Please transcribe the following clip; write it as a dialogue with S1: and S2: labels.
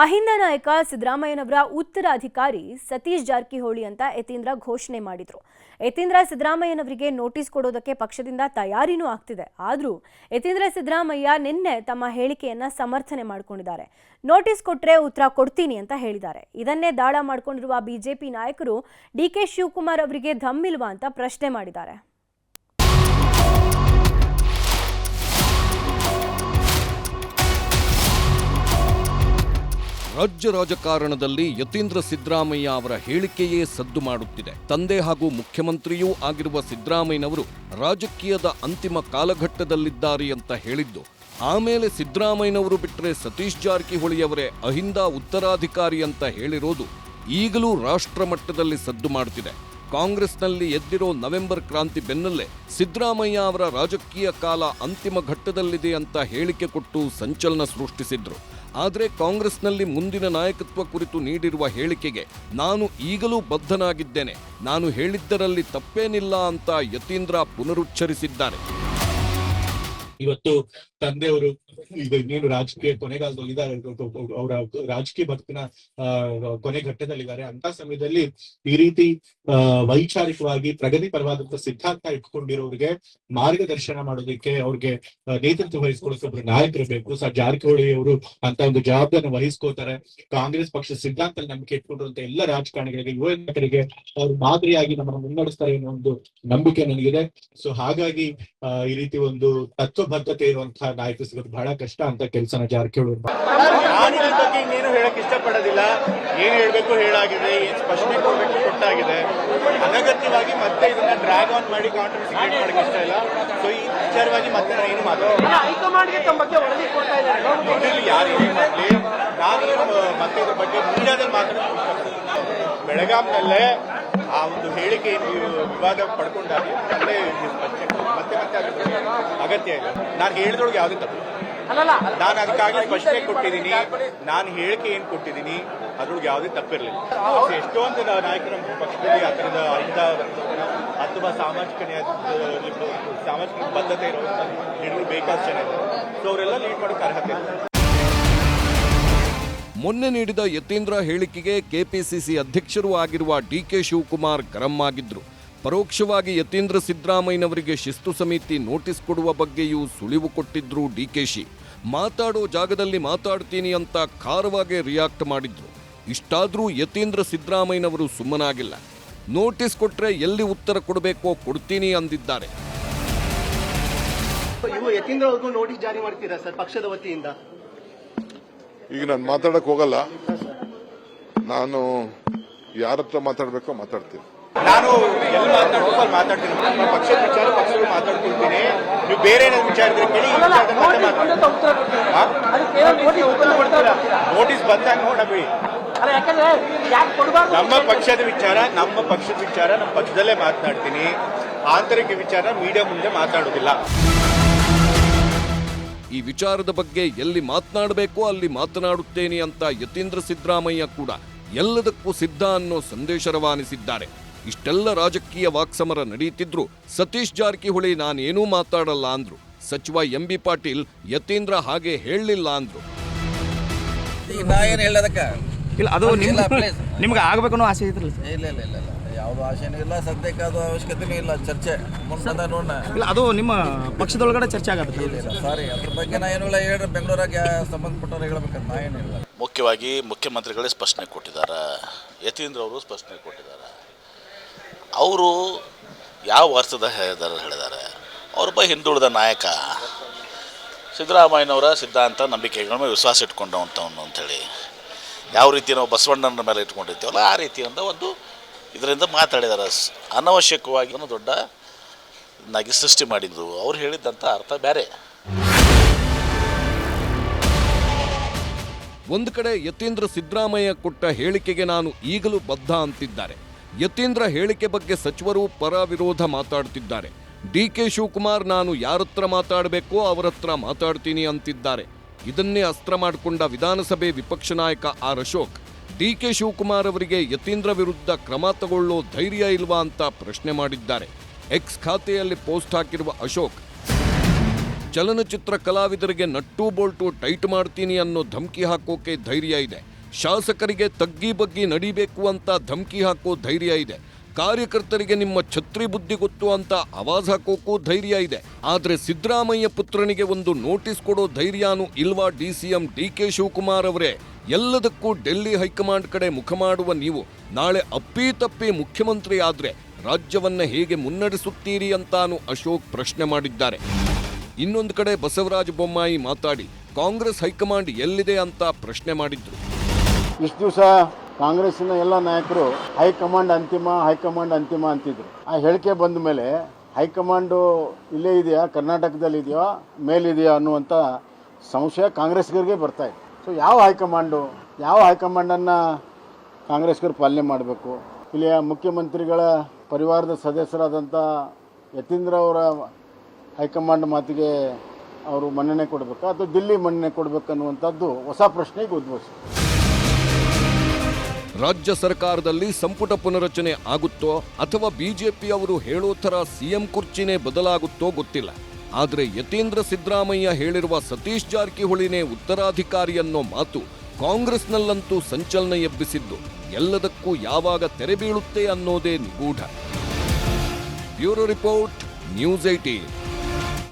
S1: ಅಹಿಂದ ನಾಯಕ ಸಿದ್ದರಾಮಯ್ಯನವರ ಉತ್ತರಾಧಿಕಾರಿ ಸತೀಶ್ ಜಾರಕಿಹೊಳಿ ಅಂತ ಯತೀಂದ್ರ ಘೋಷಣೆ ಮಾಡಿದ್ರು. ಯತೀಂದ್ರ ಸಿದ್ದರಾಮಯ್ಯನವರಿಗೆ ನೋಟಿಸ್ ಕೊಡೋದಕ್ಕೆ ಪಕ್ಷದಿಂದ ತಯಾರಿನೂ ಆಗ್ತಿದೆ. ಆದರೂ ಯತೀಂದ್ರ ಸಿದ್ದರಾಮಯ್ಯ ನಿನ್ನೆ ತಮ್ಮ ಹೇಳಿಕೆಯನ್ನ ಸಮರ್ಥನೆ ಮಾಡಿಕೊಂಡಿದ್ದಾರೆ. ನೋಟಿಸ್ ಕೊಟ್ರೆ ಉತ್ತರ ಕೊಡ್ತೀನಿ ಅಂತ ಹೇಳಿದ್ದಾರೆ. ಇದನ್ನೇ ದಾಳ ಮಾಡಿಕೊಂಡಿರುವ ಬಿಜೆಪಿ ನಾಯಕರು ಡಿಕೆ ಶಿವಕುಮಾರ್ ಅವರಿಗೆ ಧಮ್ಮಿಲ್ವಾ ಅಂತ ಪ್ರಶ್ನೆ ಮಾಡಿದ್ದಾರೆ.
S2: ರಾಜ್ಯ ರಾಜಕಾರಣದಲ್ಲಿ ಯತೀಂದ್ರ ಸಿದ್ದರಾಮಯ್ಯ ಅವರ ಹೇಳಿಕೆಯೇ ಸದ್ದು ಮಾಡುತ್ತಿದೆ. ತಂದೆ ಹಾಗೂ ಮುಖ್ಯಮಂತ್ರಿಯೂ ಆಗಿರುವ ಸಿದ್ದರಾಮಯ್ಯನವರು ರಾಜಕೀಯದ ಅಂತಿಮ ಕಾಲಘಟ್ಟದಲ್ಲಿದ್ದಾರೆ ಅಂತ ಹೇಳಿದ್ದು, ಆಮೇಲೆ ಸಿದ್ದರಾಮಯ್ಯನವರು ಬಿಟ್ಟರೆ ಸತೀಶ್ ಜಾರಕಿಹೊಳಿಯವರೇ ಅಹಿಂದ ಉತ್ತರಾಧಿಕಾರಿ ಅಂತ ಹೇಳಿರೋದು ಈಗಲೂ ರಾಷ್ಟ್ರ ಮಟ್ಟದಲ್ಲಿ ಸದ್ದು ಮಾಡುತ್ತಿದೆ. ಕಾಂಗ್ರೆಸ್ನಲ್ಲಿ ಎದ್ದಿರೋ ನವೆಂಬರ್ ಕ್ರಾಂತಿ ಬೆನ್ನಲ್ಲೇ ಸಿದ್ದರಾಮಯ್ಯ ಅವರ ರಾಜಕೀಯ ಕಾಲ ಅಂತಿಮ ಘಟ್ಟದಲ್ಲಿದೆ ಅಂತ ಹೇಳಿಕೆ ಕೊಟ್ಟು ಸಂಚಲನ ಸೃಷ್ಟಿಸಿದ್ರು. ಆದರೆ ಕಾಂಗ್ರೆಸ್ನಲ್ಲಿ ಮುಂದಿನ ನಾಯಕತ್ವ ಕುರಿತು ನೀಡಿರುವ ಹೇಳಿಕೆಗೆ ನಾನು ಈಗಲೂ ಬದ್ಧನಾಗಿದ್ದೇನೆ, ನಾನು ಹೇಳಿದ್ದರಲ್ಲಿ ತಪ್ಪೇನಿಲ್ಲ ಅಂತ ಯತೀಂದ್ರ ಪುನರುಚ್ಚರಿಸಿದ್ದಾರೆ.
S3: ಇವತ್ತು ತಂದೆಯವರು ಈಗ ಇನ್ನೇನು ರಾಜಕೀಯ ಕೊನೆಗಾಲದಲ್ಲಿ ಇದ್ದಾರೆ, ಅವರ ರಾಜಕೀಯ ಬದುಕಿನ ಕೊನೆ ಘಟ್ಟದಲ್ಲಿದ್ದಾರೆ. ಅಂತ ಸಮಯದಲ್ಲಿ ಈ ರೀತಿ ವೈಚಾರಿಕವಾಗಿ ಪ್ರಗತಿ ಪರವಾದಂತಹ ಸಿದ್ಧಾಂತ ಇಟ್ಕೊಂಡಿರೋರಿಗೆ ಮಾರ್ಗದರ್ಶನ ಮಾಡೋದಕ್ಕೆ ಅವ್ರಿಗೆ ನೇತೃತ್ವ ವಹಿಸ್ಕೊಳ್ಳೋಕೆ ಒಬ್ರು ನಾಯಕರು ಬೇಕು. ಜಾರಕಿಹೊಳಿ ಅವರು ಅಂತ ಒಂದು ಜವಾಬ್ದಾರಿನ ವಹಿಸ್ಕೋತಾರೆ. ಕಾಂಗ್ರೆಸ್ ಪಕ್ಷ ಸಿದ್ಧಾಂತ ನಂಬಿಕೆ ಇಟ್ಕೊಂಡಿರುವಂತ ಎಲ್ಲ ರಾಜಕಾರಣಿಗಳಿಗೆ, ಯುವ ನಾಯಕರಿಗೆ ಅವ್ರು ಮಾದರಿಯಾಗಿ ನಮ್ಮನ್ನು ಮುನ್ನಡೆಸ್ತಾರೆ ಅನ್ನೋ ಒಂದು ನಂಬಿಕೆ ನನಗಿದೆ. ಸೊ ಹಾಗಾಗಿ ಈ ರೀತಿ ಒಂದು ತತ್ವಬದ್ಧತೆ ಇರುವಂತಹ ನಾಯಕ ಸಿಗೋದು ಬಹಳ ಕಷ್ಟ ಅಂತ ಕೆಲಸನ ಜಾರಕಿಹೊಳಿ
S4: ಬಗ್ಗೆ ಇನ್ನೇನು ಹೇಳಕ್ ಇಷ್ಟಪಡೋದಿಲ್ಲ. ಏನ್ ಹೇಳ್ಬೇಕು ಹೇಳಾಗಿದೆ, ಏನ್ ಸ್ಪಷ್ಟನೆ ಕೊಡ್ಬೇಕು ಕೊಟ್ಟಾಗಿದೆ. ಅನಗತ್ಯವಾಗಿ ಮತ್ತೆ ಇದನ್ನ ಡ್ರ್ಯಾಗ್ ಆನ್ ಮಾಡಿ ಕಾಂಟ್ರವರ್ಸಿ ಕ್ರಿಯೇಟ್ ಮಾಡಕ್ಕೆ ಇಷ್ಟ ಇಲ್ಲ. ಸೊ ಈ ವಿಚಾರವಾಗಿ ಮತ್ತೆ ನಾನು ಏನು ಮಾತಾಡೋದು ಯಾರು ಏನೇ ಮಾಡಲಿ, ನಾನು ಮತ್ತೆ ಇದ್ರ ಬಗ್ಗೆ ಮೀಡಿಯಾದಲ್ಲಿ ಮಾತಾಡೋದು. ಬೆಳಗಾಂನಲ್ಲೇ ಆ ಒಂದು ಹೇಳಿಕೆ ವಿವಾದ ಪಡ್ಕೊಂಡಾಗ ಮತ್ತೆ ಅಗತ್ಯ ಇದೆ. ನಾನು ಹೇಳಿದೊಳಗೆ ಯಾವುದೇ ತಪ್ಪು, ನಾನು ಅದಕ್ಕಾಗಿ ಸ್ಪಷ್ಟನೆ ಕೊಟ್ಟಿದ್ದೀನಿ. ನಾನು ಹೇಳಿಕೆ ಏನ್ ಕೊಟ್ಟಿದ್ದೀನಿ ಅದ್ರೊಳಗೆ ಯಾವುದೇ ತಪ್ಪಿರಲಿಲ್ಲ. ಎಷ್ಟೊಂದು ನಾಯಕರ ಪಕ್ಷದಲ್ಲಿ ಆ ಥರದ ಅಹಿಂದ ಅಥವಾ ಸಾಮಾಜಿಕ ಬದ್ಧತೆ ಇರುವಂತ ಲೀಡರ್ ಬೇಕಾದಷ್ಟು ಜನ ಇದ್ದಾರೆ. ಸೊ ಅವರೆಲ್ಲ ಲೀಡ್ ಮಾಡೋಕೆ ಅರ್ಹತೆ ಇದೆ.
S2: ಮೊನ್ನೆ ನೀಡಿದ ಯತೀಂದ್ರ ಹೇಳಿಕೆಗೆ ಕೆಪಿಸಿಸಿ ಅಧ್ಯಕ್ಷರೂ ಆಗಿರುವ ಡಿಕೆ ಶಿವಕುಮಾರ್ ಗರಂ ಆಗಿದ್ರು. ಪರೋಕ್ಷವಾಗಿ ಯತೀಂದ್ರ ಸಿದ್ದರಾಮಯ್ಯನವರಿಗೆ ಶಿಸ್ತು ಸಮಿತಿ ನೋಟಿಸ್ ಕೊಡುವ ಬಗ್ಗೆಯೂ ಸುಳಿವು ಕೊಟ್ಟಿದ್ರು ಡಿಕೆಶಿ. ಮಾತಾಡೋ ಜಾಗದಲ್ಲಿ ಮಾತಾಡ್ತೀನಿ ಅಂತ ಖಾರವಾಗಿ ರಿಯಾಕ್ಟ್ ಮಾಡಿದ್ರು. ಇಷ್ಟಾದ್ರೂ ಯತೀಂದ್ರ ಸಿದ್ದರಾಮಯ್ಯನವರು ಸುಮ್ಮನಾಗಿಲ್ಲ. ನೋಟಿಸ್ ಕೊಟ್ರೆ ಎಲ್ಲಿ ಉತ್ತರ ಕೊಡಬೇಕೋ ಕೊಡ್ತೀನಿ ಅಂದಿದ್ದಾರೆ.
S4: ಯತೀಂದ್ರ ಅವ್ರಿಗೂ ನೋಟಿಸ್ ಜಾರಿ ಮಾಡ್ತೀರಾ ಸರ್ ಪಕ್ಷದ ವತಿಯಿಂದ?
S5: ಈಗ ನಾನು ಮಾತಾಡಕ್ ಹೋಗಲ್ಲ. ನಾನು ಯಾರ ಹತ್ರ ಮಾತಾಡ್ಬೇಕೋ ಮಾತಾಡ್ತೀನಿ.
S4: ನಾನು ಎಲ್ಲಿ ಮಾತಾಡ್ತೀನಿ, ಪಕ್ಷದ ವಿಚಾರ ಪಕ್ಷಗಳು ಮಾತಾಡ್ಕೊಳ್ತೀನಿ. ನೀವು ಬೇರೆ ಏನಾದ್ರು ವಿಚಾರ ಇದ್ರೆ ಕೇಳಿ. ನೋಟಿಸ್ ಬಂದಾಗ ನೋಡಬೇಡಿ. ನಮ್ಮ ಪಕ್ಷದ ವಿಚಾರ ನಮ್ಮ ಪಕ್ಷದಲ್ಲೇ ಮಾತನಾಡ್ತೀನಿ. ಆಂತರಿಕ ವಿಚಾರ ಮೀಡಿಯಾ ಮುಂದೆ ಮಾತಾಡೋದಿಲ್ಲ.
S2: ಈ ವಿಚಾರದ ಬಗ್ಗೆ ಎಲ್ಲಿ ಮಾತನಾಡಬೇಕೋ ಅಲ್ಲಿ ಮಾತನಾಡುತ್ತೇನೆ ಅಂತ ಯತೀಂದ್ರ ಸಿದ್ದರಾಮಯ್ಯ ಕೂಡ ಎಲ್ಲದಕ್ಕೂ ಸಿದ್ಧ ಅನ್ನೋ ಸಂದೇಶ ರವಾನಿಸಿದ್ದಾರೆ. ಇಷ್ಟೆಲ್ಲ ರಾಜಕೀಯ ವಾಕ್ಸಮರ ನಡೆಯುತ್ತಿದ್ರು ಸತೀಶ್ ಜಾರಕಿಹೊಳಿ ನಾನೇನೂ ಮಾತಾಡಲ್ಲ ಅಂದ್ರು. ಸಚಿವ ಎಂಬಿ ಪಾಟೀಲ್ ಯತೀಂದ್ರ ಹಾಗೆ ಹೇಳಲಿಲ್ಲ ಅಂದ್ರು.
S6: ಇಲ್ಲ, ಅದು ನಿಮ್ಗೆ ಆಗ್ಬೇಕು ಆಸೆ ಇದ್ರಲ್ಲ?
S7: ಇಲ್ಲ, ಯಾವುದು ಆಸೆನೂ ಇಲ್ಲ, ಸದ್ಯಕ್ಕೆ ಅದು ಅವಶ್ಯಕತೆನೂ ಇಲ್ಲ. ಚರ್ಚೆ ಮುಂದೆ ನೋಡೋಣ.
S6: ಇಲ್ಲ, ಅದು ನಿಮ್ಮ ಪಕ್ಷದೊಳಗಡೆ ಚರ್ಚೆ ಆಗುತ್ತೆ.
S7: ಇಲ್ಲ ಸಾರಿ, ಅದ್ರ ಬಗ್ಗೆ ನಾ ಏನೂ ಇಲ್ಲ. ಹೇಳ್ರಿ, ಬೆಂಗಳೂರಾಗ ಸಂಬಂಧಪಟ್ಟವ್ರು ಹೇಳ್ಬೇಕಂತ ನಾ ಏನಿಲ್ಲ.
S8: ಮುಖ್ಯವಾಗಿ ಮುಖ್ಯಮಂತ್ರಿಗಳೇ ಸ್ಪಷ್ಟನೆ ಕೊಟ್ಟಿದ್ದಾರೆ, ಯತೀಂದ್ರ ಅವರು ಸ್ಪಷ್ಟನೆ ಕೊಟ್ಟಿದ್ದಾರೆ. ಅವರು ಯಾವ ಅರ್ಥದ ಹೇಳಿದ್ದಾರೆ? ಅವರೊಬ್ಬ ಹಿಂದುಳಿದ ನಾಯಕ, ಸಿದ್ದರಾಮಯ್ಯನವರ ಸಿದ್ಧಾಂತ ನಂಬಿಕೆಗಳ ಮೇಲೆ ವಿಶ್ವಾಸ ಇಟ್ಕೊಂಡವಂಥವನು ಅಂಥೇಳಿ ಯಾವ ರೀತಿ ನಾವು ಬಸವಣ್ಣನ ಮೇಲೆ ಇಟ್ಕೊಂಡಿರ್ತೀವಲ್ಲ ಆ ರೀತಿಯಿಂದ ಒಂದು ಇದರಿಂದ ಮಾತಾಡಿದ್ದಾರೆ. ಅನವಶ್ಯಕವಾಗಿ ದೊಡ್ಡ ನಾಗಿ ಸೃಷ್ಟಿ ಮಾಡಿದ್ದು. ಅವ್ರು ಹೇಳಿದ್ದಂಥ ಅರ್ಥ ಬೇರೆ.
S2: ಒಂದು ಕಡೆ ಯತೀಂದ್ರ ಸಿದ್ದರಾಮಯ್ಯ ಕೊಟ್ಟ ಹೇಳಿಕೆಗೆ ನಾನು ಈಗಲೂ ಬದ್ಧ ಅಂತಿದ್ದಾರೆ. ಯತೀಂದ್ರ ಹೇಳಿಕೆ ಬಗ್ಗೆ ಸಚಿವರು ಪರ ವಿರೋಧ ಮಾತಾಡ್ತಿದ್ದಾರೆ. ಡಿಕೆ ಶಿವಕುಮಾರ್ ನಾನು ಯಾರತ್ರ ಮಾತಾಡಬೇಕೋ ಅವರತ್ರ ಮಾತಾಡ್ತೀನಿ ಅಂತಿದ್ದಾರೆ. ಇದನ್ನೇ ಅಸ್ತ್ರ ಮಾಡಿಕೊಂಡ ವಿಧಾನಸಭೆ ವಿಪಕ್ಷ ನಾಯಕ ಆರ್ ಅಶೋಕ್ ಡಿಕೆ ಶಿವಕುಮಾರ್ ಅವರಿಗೆ ಯತೀಂದ್ರ ವಿರುದ್ಧ ಕ್ರಮ ತಗೊಳ್ಳೋ ಧೈರ್ಯ ಇಲ್ವಾ ಅಂತ ಪ್ರಶ್ನೆ ಮಾಡಿದ್ದಾರೆ. ಎಕ್ಸ್ ಖಾತೆಯಲ್ಲಿ ಪೋಸ್ಟ್ ಹಾಕಿರುವ ಅಶೋಕ್, ಚಲನಚಿತ್ರ ಕಲಾವಿದರಿಗೆ ನಟ್ಟು ಬೋಲ್ಟು ಟೈಟ್ ಮಾಡ್ತೀನಿ ಅನ್ನೋ ಧಮಕಿ ಹಾಕೋಕೆ ಧೈರ್ಯ ಇದೆ. ಶಾಸಕರಿಗೆ ತಗ್ಗಿ ಬಗ್ಗಿ ನಡಿಬೇಕು ಅಂತ ಧಮಕಿ ಹಾಕೋ ಧೈರ್ಯ ಇದೆ. ಕಾರ್ಯಕರ್ತರಿಗೆ ನಿಮ್ಮ ಛತ್ರಿ ಬುದ್ಧಿ ಗೊತ್ತು ಅಂತ ಆವಾಜ್ ಹಾಕೋಕ್ಕೂ ಧೈರ್ಯ ಇದೆ. ಆದ್ರೆ ಸಿದ್ದರಾಮಯ್ಯ ಪುತ್ರನಿಗೆ ಒಂದು ನೋಟಿಸ್ ಕೊಡೋ ಧೈರ್ಯನೂ ಇಲ್ವಾ DCM DK ಶಿವಕುಮಾರ್ ಅವರೇ? ಎಲ್ಲದಕ್ಕೂ ಡೆಲ್ಲಿ ಹೈಕಮಾಂಡ್ ಕಡೆ ಮುಖ ಮಾಡುವ ನೀವು ನಾಳೆ ಅಪ್ಪಿ ಮುಖ್ಯಮಂತ್ರಿ ಆದ್ರೆ ರಾಜ್ಯವನ್ನ ಹೇಗೆ ಮುನ್ನಡೆಸುತ್ತೀರಿ ಅಂತಾನು ಅಶೋಕ್ ಪ್ರಶ್ನೆ ಮಾಡಿದ್ದಾರೆ. ಇನ್ನೊಂದು ಕಡೆ ಬಸವರಾಜ ಬೊಮ್ಮಾಯಿ ಮಾತಾಡಿ ಕಾಂಗ್ರೆಸ್ ಹೈಕಮಾಂಡ್ ಎಲ್ಲಿದೆ ಅಂತ ಪ್ರಶ್ನೆ ಮಾಡಿದ್ರು.
S9: ಇಷ್ಟು ದಿವಸ ಕಾಂಗ್ರೆಸ್ಸಿನ ಎಲ್ಲ ನಾಯಕರು ಹೈಕಮಾಂಡ್ ಅಂತಿಮ ಅಂತಿದ್ರು. ಆ ಹೇಳಿಕೆ ಬಂದ ಮೇಲೆ ಹೈಕಮಾಂಡು ಇಲ್ಲೇ ಇದೆಯಾ, ಕರ್ನಾಟಕದಲ್ಲಿ ಇದೆಯಾ, ಮೇಲಿದೆಯಾ ಅನ್ನುವಂಥ ಸಂಶಯ ಕಾಂಗ್ರೆಸ್ಗರಿಗೆ ಬರ್ತಾ ಇದೆ. ಸೊ ಯಾವ ಹೈಕಮಾಂಡನ್ನು ಕಾಂಗ್ರೆಸ್ಗರು ಪಾಲನೆ ಮಾಡಬೇಕು? ಇಲ್ಲಿಯ ಮುಖ್ಯಮಂತ್ರಿಗಳ ಪರಿವಾರದ ಸದಸ್ಯರಾದಂಥ ಯತೀಂದ್ರ ಅವರ ಹೈಕಮಾಂಡ್ ಮಾತಿಗೆ ಅವರು ಮನ್ನಣೆ ಕೊಡಬೇಕಾ ಅಥವಾ ದಿಲ್ಲಿ ಮನ್ನಣೆ ಕೊಡಬೇಕು ಅನ್ನುವಂಥದ್ದು ಹೊಸ ಪ್ರಶ್ನೆಗೆ ಉದ್ಭವಿಸಿದೆ.
S2: ರಾಜ್ಯ ಸರ್ಕಾರದಲ್ಲಿ ಸಂಪುಟ ಪುನರಚನೆ ಆಗುತ್ತೋ ಅಥವಾ ಬಿಜೆಪಿ ಅವರು ಹೇಳೋ ಥರ CM ಕುರ್ಚಿನೇ ಬದಲಾಗುತ್ತೋ ಗೊತ್ತಿಲ್ಲ. ಆದರೆ ಯತೀಂದ್ರ ಸಿದ್ದರಾಮಯ್ಯ ಹೇಳಿರುವ ಸತೀಶ್ ಜಾರಕಿಹೊಳಿನೇ ಉತ್ತರಾಧಿಕಾರಿ ಅನ್ನೋ ಮಾತು ಕಾಂಗ್ರೆಸ್ನಲ್ಲಂತೂ ಸಂಚಲನ ಎಬ್ಬಿಸಿದ್ದು ಎಲ್ಲದಕ್ಕೂ ಯಾವಾಗ ತೆರೆ ಬೀಳುತ್ತೆ ಅನ್ನೋದೇ ನಿಗೂಢ. Bureau report, news 18.